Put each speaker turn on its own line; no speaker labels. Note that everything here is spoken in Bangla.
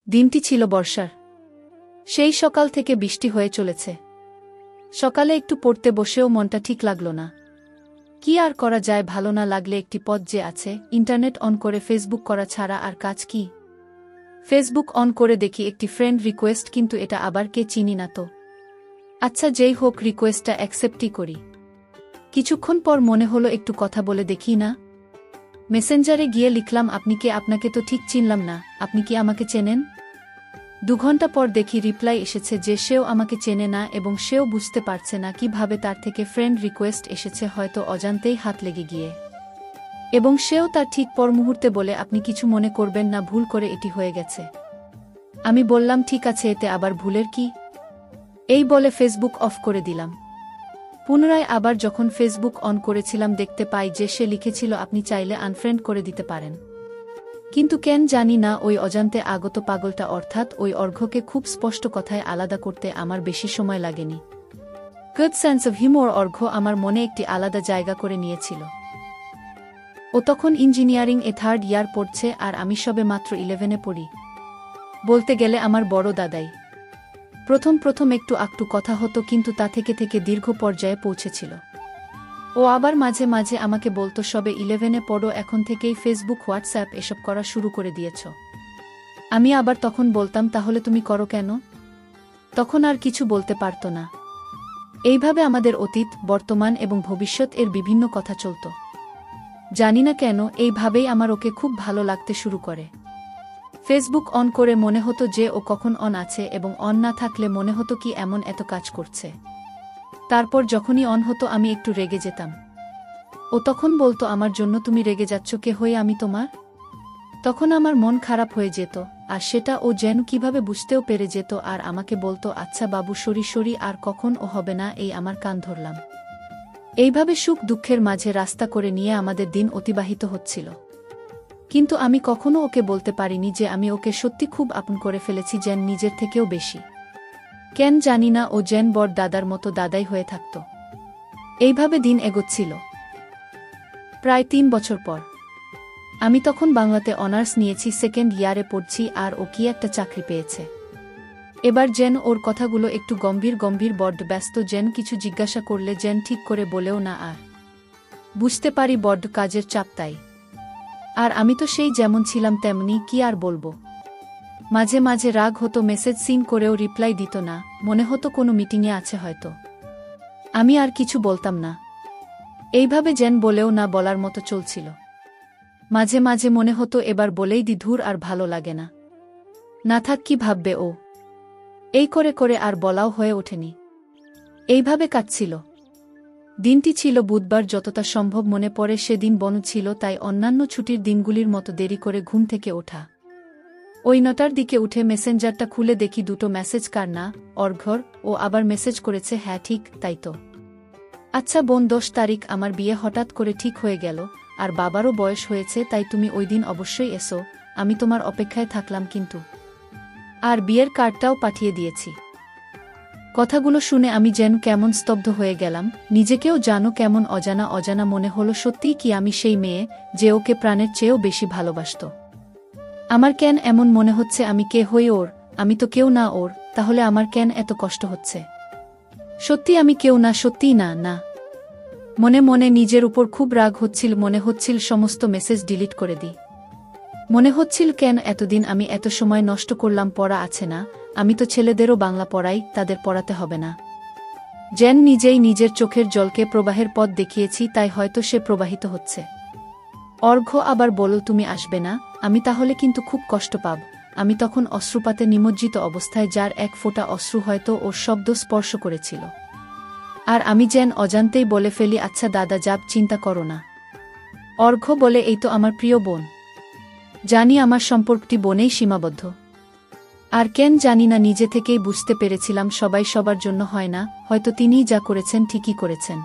দিনটি ছিল বর্ষার। সেই সকাল থেকে বৃষ্টি হয়ে চলেছে। সকালে একটু পড়তে বসেও মনটা ঠিক লাগল না। কি আর করা যায়, ভালো না লাগলে একটি পথ যে আছে, ইন্টারনেট অন করে ফেসবুক করা ছাড়া আর কাজ কি। ফেসবুক অন করে দেখি একটি ফ্রেন্ড রিকোয়েস্ট, কিন্তু এটা আবার কে, চিনি না তো। আচ্ছা যেই হোক, রিকোয়েস্টটা অ্যাকসেপ্টই করি। কিছুক্ষণ পর মনে হলো একটু কথা বলে দেখি না। মেসেঞ্জারে গিয়ে লিখলাম, আপনি কে? আপনাকে তো ঠিক চিনলাম না, আপনি কি আমাকে চেনেন? 2 ঘন্টা পর দেখি রিপ্লাই এসেছে যে সেও আমাকে চেনে না এবং সেও বুঝতে পারছে না কিভাবে তার থেকে ফ্রেন্ড রিকোয়েস্ট এসেছে, হয়তো অজান্তেই হাত লেগে গিয়ে। এবং সেও তার ঠিক পর মুহূর্তে বলে, আপনি কিছু মনে করবেন না, ভুল করে এটি হয়ে গেছে। আমি বললাম ঠিক আছে, এতে আবার ভুলের কি? এই বলে ফেসবুক অফ করে দিলাম। পুনরায় আবার যখন ফেসবুক অন করেছিলাম, দেখতে পাই যে সে লিখেছিল, আপনি চাইলে আনফ্রেন্ড করে দিতে পারেন। কিন্তু কেন জানি না, ওই অজান্তে আগত পাগলটা অর্থাৎ ওই অর্ঘ্যকে খুব স্পষ্ট কথায় আলাদা করতে আমার বেশি সময় লাগেনি। গুড সেন্স অফ হিউমর অর্ঘ্য আমার মনে একটি আলাদা জায়গা করে নিয়েছিল। ও তখন ইঞ্জিনিয়ারিং এ 3rd ইয়ার পড়ছে আর আমি সবে মাত্র 11-এ পড়ি। বলতে গেলে আমার বড় দাদাই। প্রথম একটু আকটু কথা হতো, কিন্তু তা থেকে দীর্ঘ পর্যায়ে পৌঁছেছিল। ও আবার মাঝে মাঝে আমাকে বলতো, সবে 11-এ পড়ো, এখন থেকেই ফেসবুক, হোয়াটসঅ্যাপ এসব করা শুরু করে দিয়েছ। আমি আবার তখন বলতাম, তাহলে তুমি করো কেন? তখন আর কিছু বলতে পারত না। এইভাবে আমাদের অতীত, বর্তমান এবং ভবিষ্যৎ এর বিভিন্ন কথা চলত। জানি না কেন, এইভাবেই আমার ওকে খুব ভালো লাগতে শুরু করে। ফেসবুক অন করে মনে হতো যে ও কখন অন আছে, এবং অন না থাকলে মনে হতো কি এমন এত কাজ করছে। তারপর যখনই অন হতো আমি একটু রেগে যেতাম। ও তখন বলতো, আমার জন্য তুমি রেগে যাচ্ছ, কে হয়ে আমি তোমার? তখন আমার মন খারাপ হয়ে যেত, আর সেটা ও যেন কিভাবে বুঝতেও পেরে যেত, আর আমাকে বলতো, আচ্ছা বাবু, সরি, আর কখন ও হবে না, এই আমার কান ধরলাম। এইভাবে সুখ দুঃখের মাঝে রাস্তা করে নিয়ে আমাদের দিন অতিবাহিত হচ্ছিল। কিন্তু আমি কখনো ওকে বলতে পারিনি যে আমি ওকে সত্যি খুব আপন করে ফেলেছি, যেন নিজের থেকেও বেশি। কেন জানি না, ও যেন বড় দাদার মতো দাদাই হয়ে থাকত। এইভাবে দিন এগোচ্ছিল। প্রায় 3 বছর পর আমি তখন বাংলাতে অনার্স নিয়েছি, 2nd ইয়ারে পড়ছি, আর ও কি একটা চাকরি পেয়েছে। এবার যেন ওর কথাগুলো একটু গম্ভীর, বড্ড ব্যস্ত, যেন কিছু জিজ্ঞাসা করলে যেন ঠিক করে বলেও না, আর বুঝতে পারি বড্ড কাজের চাপ তাই। আর আমি তো সেই যেমন ছিলাম তেমনি, কি আর বলবো। মাঝে মাঝে রাগ হতো, মেসেজ সিন করেও রিপ্লাই দিত না, মনে হতো কোনো মিটিংয়ে আছে হয়তো। আমি আর কিছু বলতাম না। এইভাবে যেন বলেও না বলার মতো চলছিল। মাঝে মাঝে মনে হতো এবার বলেই দি, ধুর, আর ভালো লাগে না, না থাক, কি ভাববে ও। এই করে আর বলাও হয়ে ওঠেনি। এইভাবে কাটছিল। দিনটি ছিল বুধবার, যতটা সম্ভব মনে পড়ে সেদিন বন্ধ ছিল, তাই অন্যান্য ছুটির দিনগুলির মতো দেরি করে ঘুম থেকে ওঠা। ওই 9টার দিকে উঠে মেসেঞ্জারটা খুলে দেখি 2টো মেসেজ, কার না, অর্ঘ্যর। ও আবার মেসেজ করেছে, হ্যাঁ ঠিক তাই তো। আচ্ছা বোন, 10 তারিখ আমার বিয়ে হঠাৎ করে ঠিক হয়ে গেল, আর বাবারও বয়স হয়েছে, তাই তুমি ওই দিন অবশ্যই এসো, আমি তোমার অপেক্ষায় থাকলাম কিন্তু। আর বিয়ের কার্ডটাও পাঠিয়ে দিয়েছি। কথাগুলো শুনে আমি যেন কেমন স্তব্ধ হয়ে গেলাম, নিজেকেও জানো কেমন অজানা মনে হলো। সত্যিই কি আমি সেই মেয়ে যে ওকে প্রাণের চেয়েও বেশি ভালোবাসত? আমার কেন এমন মনে হচ্ছে আমি কে হই ওর? আমি তো কেউ না ওর, তাহলে আমার কেন এত কষ্ট হচ্ছে? সত্যি আমি কেউ না, সত্যিই না। মনে নিজের উপর খুব রাগ হচ্ছিল, মনে হচ্ছিল সমস্ত মেসেজ ডিলিট করে দিই। মনে হচ্ছিল কেন এতদিন আমি এত সময় নষ্ট করলাম, পড়া আছে না, আমি তো ছেলেদেরও বাংলা পড়াই, তাদের পড়াতে হবে না। যেন নিজেই নিজের চোখের জলকে প্রবাহের পথ দেখিয়েছি, তাই হয়তো সে প্রবাহিত হচ্ছে। অর্ঘ্য আবার বলল, তুমি আসবে না, আমি তাহলে কিন্তু খুব কষ্ট পাব। আমি তখন অশ্রুপাতে নিমজ্জিত অবস্থায়, যার এক ফোঁটা অশ্রু হয়তো ওর শব্দ স্পর্শ করেছিল। আর আমি যেন অজান্তেই বলে ফেলি, আচ্ছা দাদা যাব, চিন্তা করো না। অর্ঘ্য বলে, এই তো আমার প্রিয় বোন। জানি আমার সম্পর্কটি বোনেই সীমাবদ্ধ। আর কেন জানি না, নিজে থেকেই বুঝতে পেরেছিলাম সবাই সবার জন্য হয় না, হয়তো তিনিই যা করেছেন ঠিকই করেছেন।